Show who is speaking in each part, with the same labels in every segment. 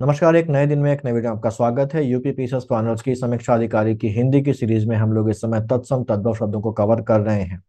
Speaker 1: नमस्कार। एक नए दिन में एक नए वीडियो में आपका स्वागत है। यूपी पीसीएस फाइनल्स की समीक्षा अधिकारी की हिंदी की सीरीज में हम लोग इस समय तत्सम तद्भव शब्दों को कवर कर रहे हैं।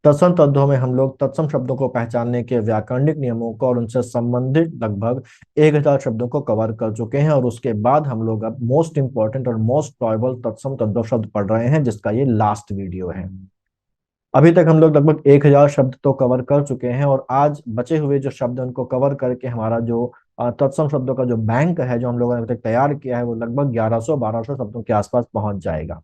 Speaker 1: तत्सम तद्भव में हम लोग तत्सम शब्दों को पहचानने के व्याकरणिक नियमों को और उनसे संबंधित लगभग 1000 शब्दों को कवर कर चुके हैं और उसके बाद हम लोग अब मोस्ट इंपॉर्टेंट और मोस्ट प्रोबेबल तत्सम तद्भव शब्द पढ़ रहे हैं, जिसका ये लास्ट वीडियो है। अभी तक हम लोग लगभग 1000 शब्द तो कवर कर चुके हैं और आज बचे हुए जो शब्द उनको कवर करके हमारा जो तत्सम शब्दों का जो बैंक है, जो हम लोगों ने अभी तक तैयार किया है, वो लगभग 1100-1200 शब्दों के आसपास पहुंच जाएगा।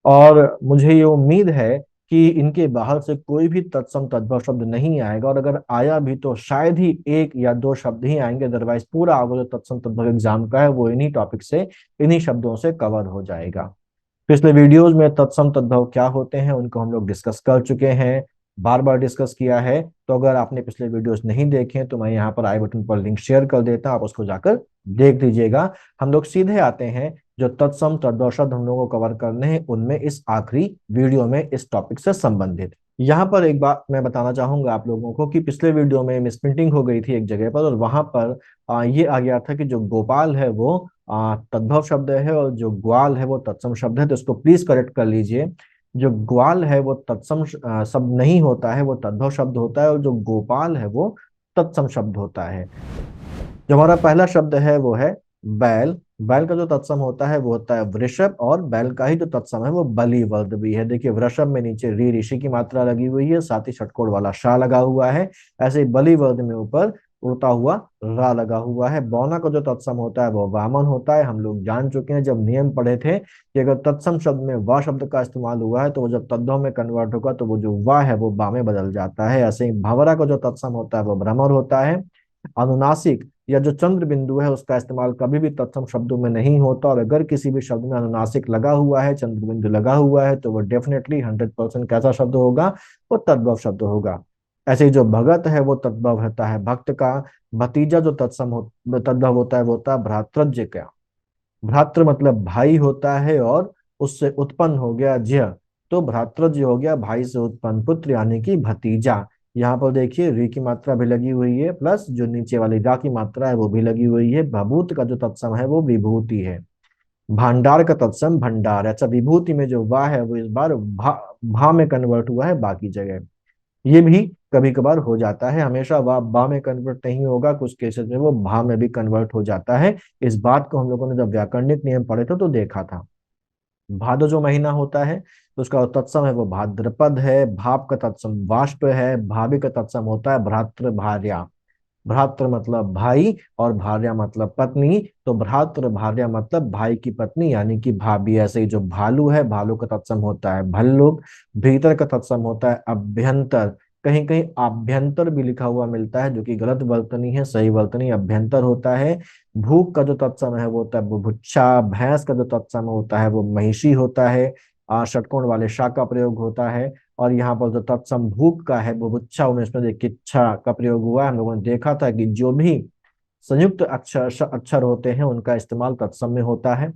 Speaker 1: और मुझे ये उम्मीद है कि इनके बाहर से कोई भी तत्सम तद्भव शब्द नहीं आएगा, और अगर आया भी तो शायद ही एक या दो शब्द ही आएंगे। अदरवाइज पूरा आगे जो तत्सम तद्भव एग्जाम का है वो इन्हीं टॉपिक से, इन्हीं शब्दों से कवर हो जाएगा। पिछले वीडियोस में तत्सम तद्भव क्या होते हैं उनको हम लोग डिस्कस कर चुके हैं, बार बार डिस्कस किया है। तो अगर आपने पिछले वीडियोस नहीं देखे तो मैं यहाँ पर आई बटन पर लिंक शेयर कर देता हूं, आप उसको जाकर देख लीजिएगा। हम लोग सीधे आते हैं जो तत्सम तद्भव शब्द हम लोगों को कवर करने हैं उनमें, इस आखिरी वीडियो में इस टॉपिक से संबंधित। यहाँ पर एक बात मैं बताना चाहूंगा आप लोगों को कि पिछले वीडियो में मिसप्रिंटिंग हो गई थी एक जगह पर, और वहां पर ये आ गया था कि जो गोपाल है वो तद्भव शब्द है और जो ग्वाल है वो तत्सम शब्द है। तो इसको प्लीज करेक्ट कर लीजिए। जो ग्वाल है वो तत्सम शब्द नहीं होता है, वो तद्भव शब्द होता है, और जो गोपाल है वो तत्सम शब्द होता है। जो हमारा पहला शब्द है वो है बैल। बैल का जो तत्सम होता है वो होता है वृषभ, और बैल का ही जो तत्सम है वो बलि वर्द भी है। देखिए, वृषभ में नीचे री ऋषि की मात्रा लगी हुई है, साथ ही षटकोण वाला शाह लगा हुआ है। ऐसे ही बलि वर्द में ऊपर उड़ता हुआ रा लगा हुआ है। बौना का जो तत्सम होता है वो वामन होता है। हम लोग जान चुके हैं जब नियम पढ़े थे कि अगर तत्सम शब्द में वा शब्द का इस्तेमाल हुआ है तो वो जब तद्भव में कन्वर्ट होगा तो वो जो वा है वो बा में बदल जाता है। ऐसे ही भंवरा का जो तत्सम होता है वो भ्रमर होता है। अनुनासिक या जो चंद्र बिंदु है उसका इस्तेमाल कभी भी तत्सम शब्दों में नहीं होता, और अगर किसी भी शब्द में अनुनासिक लगा हुआ है, चंद्र बिंदु लगा हुआ है, तो वो डेफिनेटली 100% कैसा शब्द होगा? वो तद्भव शब्द होगा। ऐसे ही जो भगत है वो तद्भव होता है भक्त का। भतीजा जो तद्भव होता है वो होता है भ्रातृज्य का। भ्रातृ मतलब भाई होता है, और उससे उत्पन्न हो गया ज्य, तो भ्रातृज्य हो गया भाई से उत्पन्न पुत्र, यानी कि भतीजा। यहाँ पर देखिए री की मात्रा भी लगी हुई है, प्लस जो नीचे वाली रा की मात्रा है वो भी लगी हुई है। भभूत का जो तत्सम है वो विभूति है। भांडार का तत्सम भंडार। अच्छा, विभूति में जो वाह है वो इस बार भा में कन्वर्ट हुआ है बाकी जगह। ये भी कभी कभार हो जाता है, हमेशा वाह बा में कन्वर्ट नहीं होगा, कुछ केसेस में वो भा में भी कन्वर्ट हो जाता है। इस बात को हम लोगों ने जब व्याकरणिक नियम पढ़े थे तो देखा था। भादो जो महीना होता है तो उसका तत्सम है वो भाद्रपद है। भाप का तत्सम वाष्प है। भाभी का तत्सम होता है भ्रातृ भार्या। भ्रातृ मतलब भाई और भार्या मतलब पत्नी, तो भ्रातृ भार्या मतलब भाई की पत्नी यानी कि भाभी। ऐसे ही जो भालू है, भालू का तत्सम होता है भल्लुक। भीतर का तत्सम होता है अभ्यंतर। कहीं कहीं आभ्यंतर भी लिखा हुआ मिलता है, जो कि गलत वर्तनी है, सही वर्तनी अभ्यंतर होता है। भूख का जो तत्सम है वो होता है बुभुक्षा। भैंस का जो तत्सम होता है वो महिषी होता है। षटकोण वाले शा का प्रयोग होता है। और यहाँ पर जो तत्सम भूख का है बुभुक्षा, उमें इसमें देखिए इच्छा का प्रयोग हुआ है। हम लोगों ने देखा था कि जो भी संयुक्त अक्षर अक्षर होते हैं उनका इस्तेमाल तत्सम में होता है।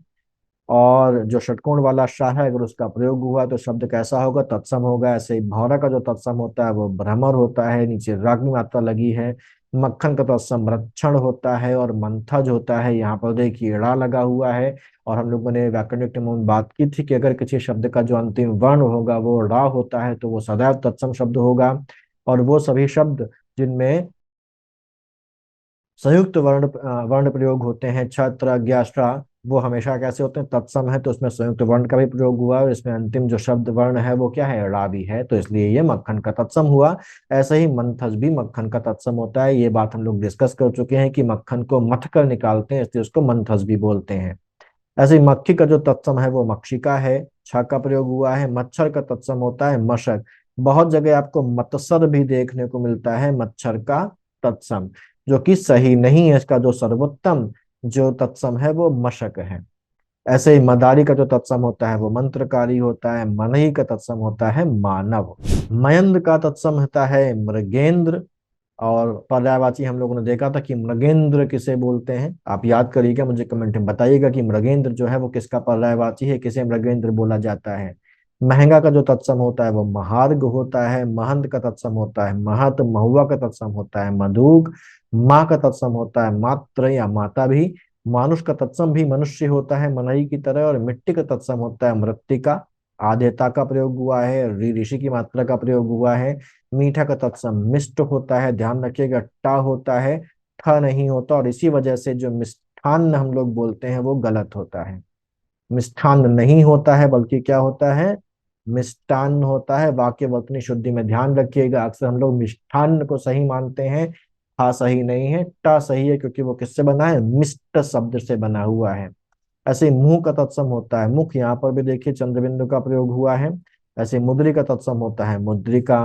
Speaker 1: और जो षटकोण वाला शाह है अगर उसका प्रयोग हुआ तो शब्द कैसा होगा? तत्सम होगा। ऐसे ही भौरा का जो तत्सम होता है वो भ्रमर होता है, नीचे राग मात्रा लगी है। मक्खन का तत्सम रक्षण होता है, और मंथज होता है। यहाँ पर देखिए ड़ा लगा हुआ है। और हम लोगों ने व्याकरणिक नियमों में बात की थी कि अगर किसी शब्द का जो अंतिम वर्ण होगा वो ड़ा होता है तो वो सदैव तत्सम शब्द होगा। और वो सभी शब्द जिनमें संयुक्त वर्ण प्रयोग होते हैं, छत्र ज्ञाष्ठा, वो हमेशा कैसे होते हैं? तत्सम है। तो उसमें संयुक्त वर्ण का भी प्रयोग हुआ और इसमें अंतिम जो शब्द वर्ण है वो क्या है? रा भी है, तो इसलिए ये मक्खन का तत्सम हुआ। ऐसे ही मंथज भी मक्खन का तत्सम होता है। ये बात हम लोग डिस्कस कर चुके हैं कि मक्खन को मथ कर निकालते हैं, इसलिए उसको मंथज भी बोलते हैं। ऐसे ही मक्खी का जो तत्सम है वो मक्षिका है, छ का प्रयोग हुआ है। मच्छर का तत्सम होता है मशक। बहुत जगह आपको मत्सर भी देखने को मिलता है मच्छर का तत्सम, जो कि सही नहीं है। इसका जो सर्वोत्तम जो तत्सम है वो मशक है। ऐसे ही मदारी का जो तत्सम होता है वो मंत्रकारी होता है। मनही का तत्सम होता है मानव। मयंद का तत्सम होता है मृगेंद्र। और पर्यायवाची हम लोगों ने देखा था कि मृगेंद्र किसे बोलते हैं, आप याद करिएगा, मुझे कमेंट में बताइएगा कि मृगेंद्र जो है वो किसका पर्यायवाची है, किसे मृगेंद्र बोला जाता है। महंगा का जो तत्सम होता है वो महार्घ होता है। महंत का तत्सम होता है महत। महुआ का तत्सम होता है मधुक। माँ का तत्सम होता है मात्र या माता भी। मानुष का तत्सम भी मनुष्य होता है मनई की तरह। और मिट्टी का तत्सम होता है मृत्तिका। आदेता का प्रयोग हुआ है, ऋषि की मात्रा का प्रयोग हुआ है। मीठा का तत्सम मिष्ट होता है, ध्यान रखिएगा टा होता है, ठ नहीं होता। और इसी वजह से जो मिष्ठान्न हम लोग बोलते हैं वो गलत होता है। मिष्ठान्न नहीं होता है बल्कि क्या होता है, मिष्टान्न होता है। वाक्य वचनी शुद्धि में ध्यान रखिएगा, अक्सर हम लोग मिष्ठान्न को सही मानते हैं, हा सही नहीं है, टा सही है, क्योंकि वो किससे बना है, मिष्ट शब्द से बना हुआ है। ऐसे मुंह का तत्सम होता है मुख, यहाँ पर भी देखिए चंद्रबिंदु का प्रयोग हुआ है। ऐसे मुद्री का तत्सम होता है मुद्रिका।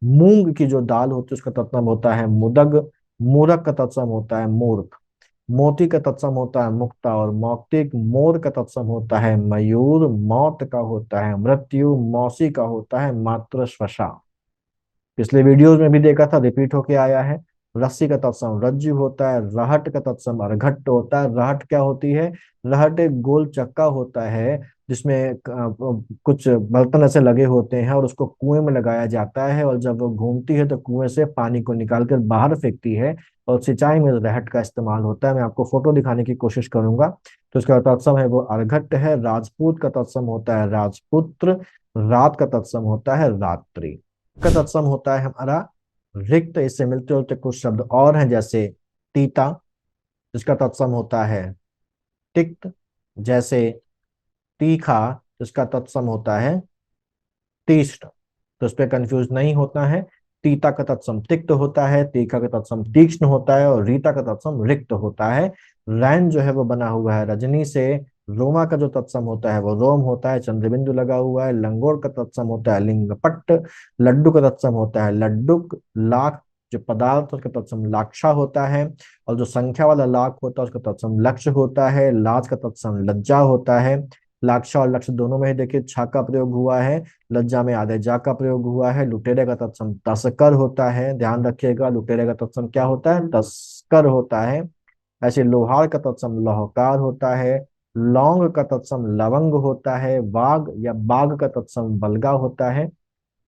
Speaker 1: मूंग की जो दाल होती है उसका तत्सम होता है मुदग। मूरख का तत्सम होता है मूर्ख। मोती का तत्सम होता है मुक्ता और मौक्तिक। मोर का तत्सम होता है मयूर। मौत का होता है मृत्यु। मौसी का होता है मातृ श्वसा। पिछले वीडियोस में भी देखा था, रिपीट होके आया है। रस्सी का तत्सम रज्जु होता है। रहट का तत्सम अर्घट होता है। रहट क्या होती है, रहट एक गोल चक्का होता है जिसमें कुछ बर्तन ऐसे लगे होते हैं और उसको कुएं में लगाया जाता है, और जब वो घूमती है तो कुएं से पानी को निकाल कर बाहर फेंकती है। और सिंचाई में रहट का इस्तेमाल होता है। मैं आपको फोटो दिखाने की कोशिश करूंगा। तो इसका तत्सम है वो अर्घट है। राजपूत का तत्सम होता है राजपुत्र। रात का तत्सम होता है रात्रि। का तत्सम होता है हमारा रिक्त। इससे मिलते जुलते कुछ शब्द और हैं, जैसे तीता, जिसका तत्सम होता है तिक्त। जैसे तीखा, जिसका तत्सम होता है तीक्ष्ण। तो इस पे कंफ्यूज नहीं होता है। तीता का तत्सम तिक्त होता है, तीखा का तत्सम तीक्ष्ण होता है, और रीता का तत्सम रिक्त होता है। रैन जो है वो बना हुआ है रजनी से। रोमा का जो तत्सम होता है वो रोम होता है, चंद्रबिंदु लगा हुआ है। लंगोर का तत्सम होता है लिंगपट्ट। लड्डू का तत्सम होता है लड्डुक। लाख जो पदार्थ उसका तत्सम लाक्षा होता है। और जो संख्या वाला लाख होता है उसका तत्सम लक्ष्य होता है। लाज का तत्सम लज्जा होता है। लाक्षा और लक्ष्य दोनों में ही देखिए छा का प्रयोग हुआ है। लज्जा में आधे जा का प्रयोग हुआ है। लुटेरे का तत्सम तस्कर होता है, ध्यान रखिएगा लुटेरे का तत्सम क्या होता है, तस्कर होता है। ऐसे लोहार का तत्सम लौहकार होता है। लौंग का तत्सम लवंग होता है। वाघ या बाघ का तत्सम बलगा होता है।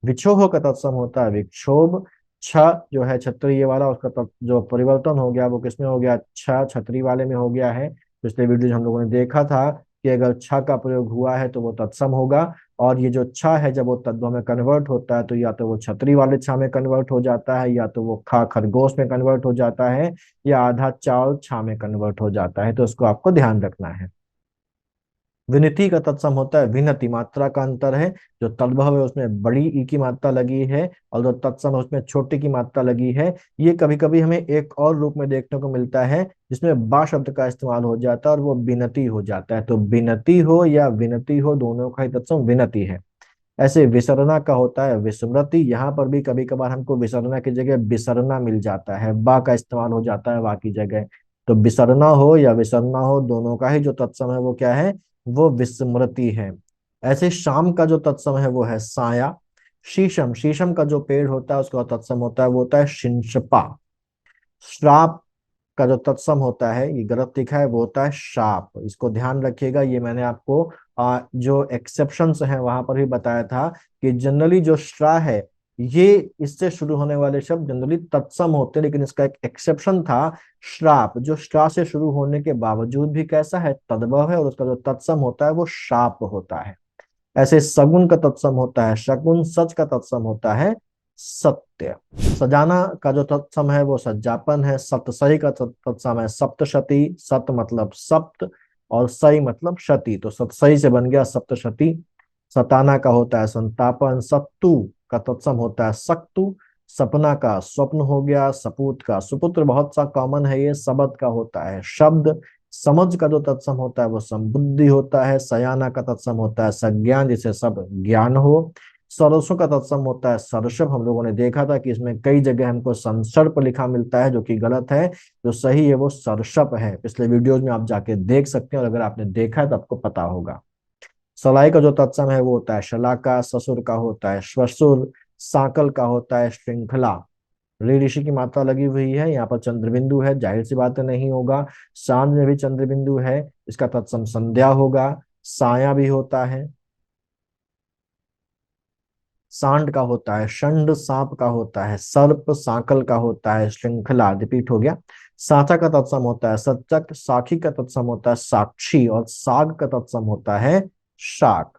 Speaker 1: विक्षोभ का तत्सम होता है विक्षोभ। छ जो है क्षत्रिय वाला, उसका जो परिवर्तन हो गया वो किसमें हो गया, छ छतरी वाले में हो गया है। पिछले वीडियो हम लोगों ने देखा था कि अगर छ का प्रयोग हुआ है तो वो तत्सम होगा। और ये जो छ है जब वो तद्भव में कन्वर्ट होता है तो या तो वो छतरी वाले छ में कन्वर्ट हो जाता है, या तो वो खा खरगोश में कन्वर्ट हो जाता है, या आधा चावल छा में कन्वर्ट हो जाता है। तो उसको आपको ध्यान रखना है। विनिति का तत्सम होता है विनति, मात्रा का अंतर है। जो तद्भव है उसमें बड़ी ई की मात्रा लगी है, और जो तत्सम है उसमें छोटी की मात्रा लगी है। ये कभी कभी हमें एक और रूप में देखने को मिलता है जिसमें बा शब्द का इस्तेमाल हो जाता है और वो विनती हो जाता है। तो विनती हो या विनती हो, दोनों का ही तत्सम विनती है। ऐसे विसरना का होता है विस्मृति। यहाँ पर भी कभी कभार हमको विसरना की जगह बिसरना मिल जाता है, बा का इस्तेमाल हो जाता है वा की जगह। तो बिसरना हो या विसरना हो, दोनों का ही जो तत्सम है वो क्या है, वो विस्मृति है। ऐसे शाम का जो तत्सम है वो है साया। शीशम, शीशम का जो पेड़ होता है उसका तत्सम होता है वो होता है शिंशपा। श्राप का जो तत्सम होता है, ये गलत लिखा है, वो होता है शाप। इसको ध्यान रखिएगा। ये मैंने आपको जो एक्सेप्शंस हैं वहां पर भी बताया था कि जनरली जो श्रा है, ये इससे शुरू होने वाले शब्द जनरली तत्सम होते हैं, लेकिन इसका एक एक्सेप्शन था श्राप, जो श्रा से शुरू होने के बावजूद भी कैसा है, तद्भव है, और उसका जो तत्सम होता है वो शाप होता है। ऐसे सगुन का तत्सम होता है शकुन। सच का तत्सम होता है सत्य। सजाना का जो तत्सम है वो सज्जापन है। सप्तसही का तत्सम है सप्तशती। सत मतलब सप्त, और सही मतलब शती, तो सप्तसही से बन गया सप्तशती। सताना का होता है संतापन। सत्तू का तत्सम होता है सक्तु। सपना का स्वप्न हो गया। सपूत का सुपुत्र, बहुत सा कॉमन है ये। सबद का होता है शब्द। समझ का जो तत्सम होता है वो संबुद्धि होता है। सयाना का तत्सम होता है सज्ञान, जिसे सब ज्ञान हो। सरसों का तत्सम होता है सर्षप। हम लोगों ने देखा था कि इसमें कई जगह हमको संसर्प लिखा मिलता है, जो कि गलत है। जो सही है वो सर्षप है। पिछले वीडियोज में आप जाके देख सकते हैं, और अगर आपने देखा है तो आपको पता होगा। सलाई का जो तत्सम है वो होता है शलाका। ससुर का होता है श्वसुर। साकल का होता है श्रृंखला। ऋ ऋषि की मात्रा लगी हुई है, यहाँ पर चंद्रबिंदु है, जाहिर सी बात है नहीं होगा। सांझ में भी चंद्रबिंदु है, इसका तत्सम संध्या होगा। साया भी होता है। सांड का होता है षंड, सांप का होता है सर्प, सांकल का होता है श्रृंखला, रिपीट हो गया। साचा का तत्सम होता है सचक, साखी का तत्सम होता है साक्षी, और साग का तत्सम होता है शाक।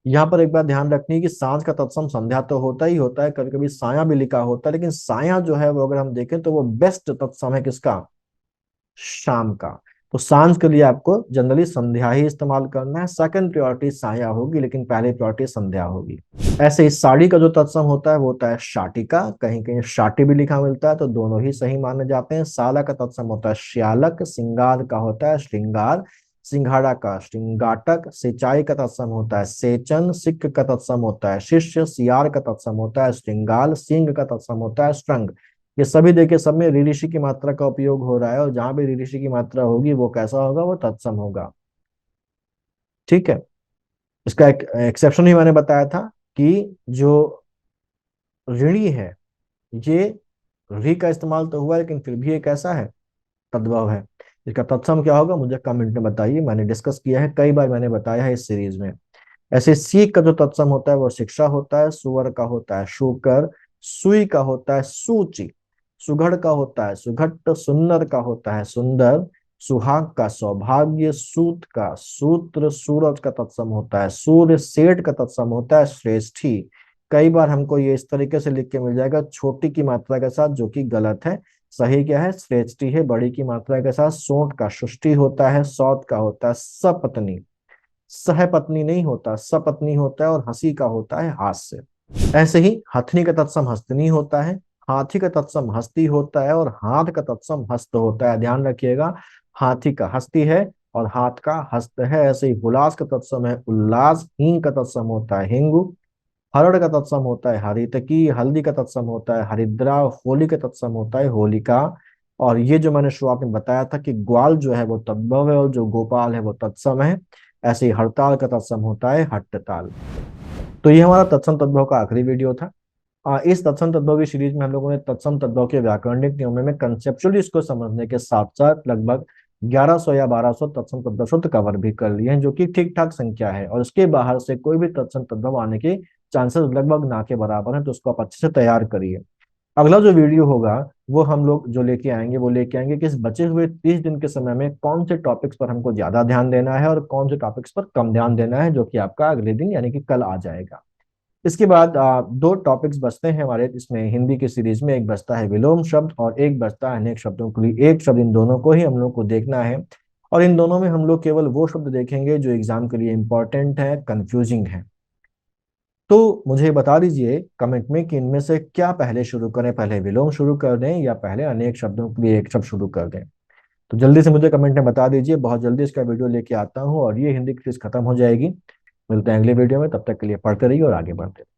Speaker 1: यहाँ पर एक बात ध्यान रखनी है कि सांझ का तत्सम संध्या तो होता ही होता है, कभी कभी साया भी लिखा होता है, लेकिन साया जो है वो अगर हम देखें तो वो बेस्ट तत्सम है किसका, शाम का। तो सांझ के लिए आपको जनरली संध्या ही इस्तेमाल करना है, सेकंड प्रायोरिटी साया होगी लेकिन पहली प्रायोरिटी संध्या होगी। ऐसे ही साड़ी का जो तत्सम होता है वो होता है शाटिका, कहीं कहीं शाटी भी लिखा मिलता है तो दोनों ही सही माने जाते हैं। साला का तत्सम होता है श्यालक, सिंगार का होता है श्रृंगार, सिंघाड़ा का श्रृंगाटक, सिंचाई का तत्सम होता है सेचन, सिक्क का तत्सम होता है शिष्य, सियार का तत्सम होता है श्रृंगाल, सिंह का तत्सम होता है श्रृंग। ये सभी देखिए सब में ऋषि की मात्रा का उपयोग हो रहा है, और जहां भी ऋषि की मात्रा होगी वो कैसा होगा, वो तत्सम होगा। ठीक है। इसका एक एक्सेप्शन ही मैंने बताया था कि जो ऋणी है, ये री का इस्तेमाल तो हुआ लेकिन फिर भी ये कैसा है, तद्भव है। इसका तत्सम क्या होगा मुझे कमेंट में बताइए, मैंने डिस्कस किया है कई बार, मैंने बताया है इस सीरीज में। ऐसे सीख का जो तत्सम होता है वो शिक्षा होता है, सुअर का होता है शुकर, सुई का होता है सूची, सुघड़ का होता है सुघट्ट, सुन्नर का होता है सुंदर, सुहाग का सौभाग्य, सूत का सूत्र, सूरज का तत्सम होता है सूर्य, सेठ का तत्सम होता है श्रेष्ठी। कई बार हमको ये इस तरीके से लिख के मिल जाएगा छोटी की मात्रा के साथ, जो कि गलत है। सही क्या है, श्रेष्ठी है बड़ी की मात्रा के साथ। सोंठ का सुष्टि होता है, सौत का होता है सपत्नी, सहपत्नी नहीं होता, सपत्नी होता है, और हंसी का होता है हास्य। ऐसे ही हथनी का तत्सम हस्तनी होता है, हाथी का तत्सम हस्ती होता है, और हाथ का तत्सम हस्त होता है, ध्यान रखिएगा। हाथी का हस्ती है और हाथ का हस्त है। ऐसे ही हुलास का तत्सम है उल्लास, हींग का तत्सम होता है हिंगु, हरड़ का तत्सम होता है हरितकी, हल्दी का तत्सम होता है हरिद्रा, होली का तत्सम होता है होलिका। और ये जो मैंने शुरुआत में बताया था कि ग्वाल जो है वो तद्भव है और जो गोपाल है वो तत्सम है। ऐसे ही हड़ताल का तत्सम होता है हट्टताल। तो ये हमारा तत्सम तद्भव का आखिरी वीडियो था। इस तत्सम तद्भव की सीरीज में हम लोगों ने तत्सम तद्भव के व्याकरणिक नियमों में कंसेप्चुअली इसको समझने के साथ साथ लगभग 1100 या 1200 तत्सम तद्भव शब्द कवर भी कर लिए हैं, जो कि ठीक ठाक संख्या है, और उसके बाहर से कोई भी तत्सम तद्भव आने के चांसेस लगभग ना के बराबर हैं। तो उसको आप अच्छे से तैयार करिए। अगला जो वीडियो होगा वो हम लोग जो लेके आएंगे वो लेके आएंगे कि इस बचे हुए 30 दिन के समय में कौन से टॉपिक्स पर हमको ज्यादा ध्यान देना है और कौन से टॉपिक्स पर कम ध्यान देना है, जो कि आपका अगले दिन यानी कि कल आ जाएगा। इसके बाद दो टॉपिक्स बचते हैं हमारे इसमें हिंदी की सीरीज में, एक बचता है विलोम शब्द और एक बचता है अनेक शब्दों के लिए एक शब्द। इन दोनों को ही हम लोग को देखना है, और इन दोनों में हम लोग केवल वो शब्द देखेंगे जो एग्जाम के लिए इंपॉर्टेंट है, कंफ्यूजिंग है। तो मुझे बता दीजिए कमेंट में कि इनमें से क्या पहले शुरू करें, पहले विलोम शुरू कर दें या पहले अनेक शब्दों के लिए एक शब्द शुरू कर दें। तो जल्दी से मुझे कमेंट में बता दीजिए, बहुत जल्दी इसका वीडियो लेके आता हूँ और ये हिंदी की क्विज खत्म हो जाएगी। मिलते हैं अगले वीडियो में, तब तक के लिए पढ़ते रहिए और आगे बढ़ते रहिए।